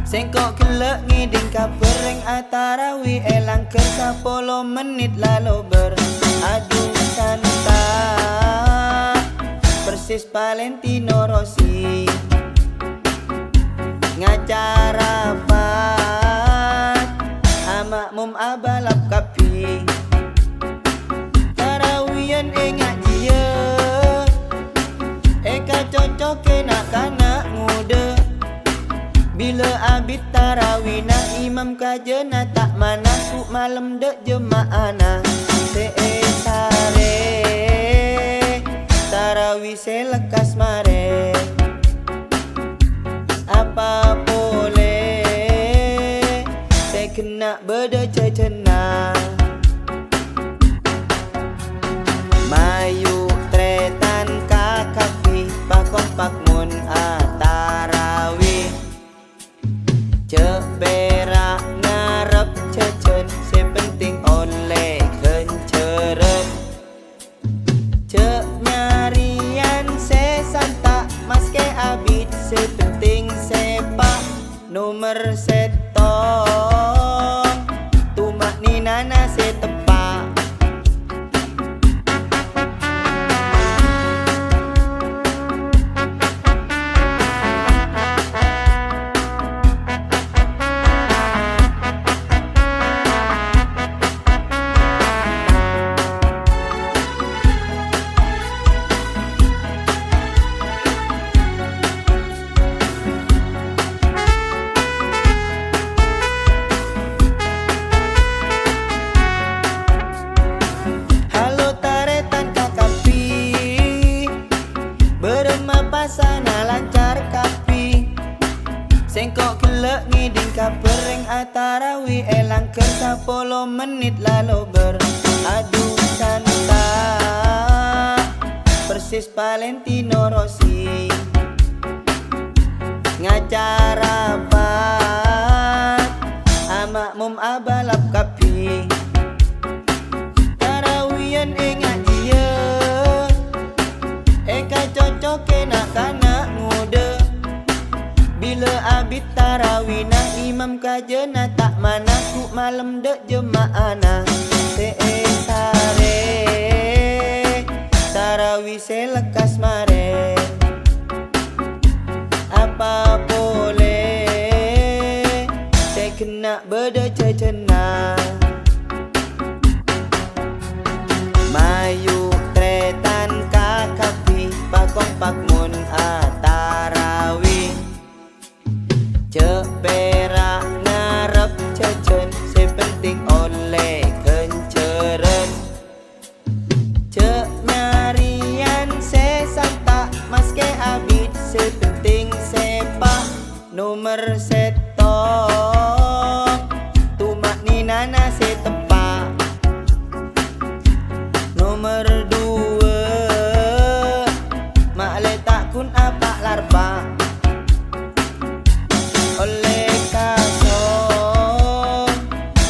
Sengkok kelek ngiding kapereng atarawi elang ke 10 menit lalu beradu santa persis Valentino Rossi ngacara Fat amakmum abalap kapi tarawian ngajiye eka cocok nak kanak muda. Bila abid tarawih na imam kajena tak mana ku malam dek jemaah na seesare tarawih selekas mare apa boleh saya kena berdecena mayu tretan kakapi pakong pakmun tarawih cek berak ngarep cecen sepenting oleh kenceret cek nyarian sesanta maske abid sepenting sepak nomor setong tumak ni nana setepak. Pasana lancar kapi sengkok kelek ngiding kapereng atarawi elang ke 10 menit lalu beradu santa persis Valentino Rossi ngacara Fat amakmum abalap kapi tarawian ngajiye eka cocok nak kanak muda. Bila abid tarawih na imam kajena tak mana ku malam dek jemaah na seesare tarawih selekas mare apa boleh saya kena berdecena mayu tretan kakapi pakong pakmun tarawih cek berak ngarep cecen sepenting oleh kenceret cek nyarian sesanta maske abid sepenting sepak nomor setong tumak ni nana setepak nomor 2 mak letak kun apa larba oleh kasong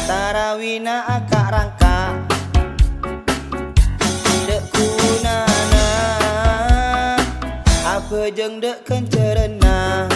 tarawih na akak rangka dek kunana apa jeng dek kencerena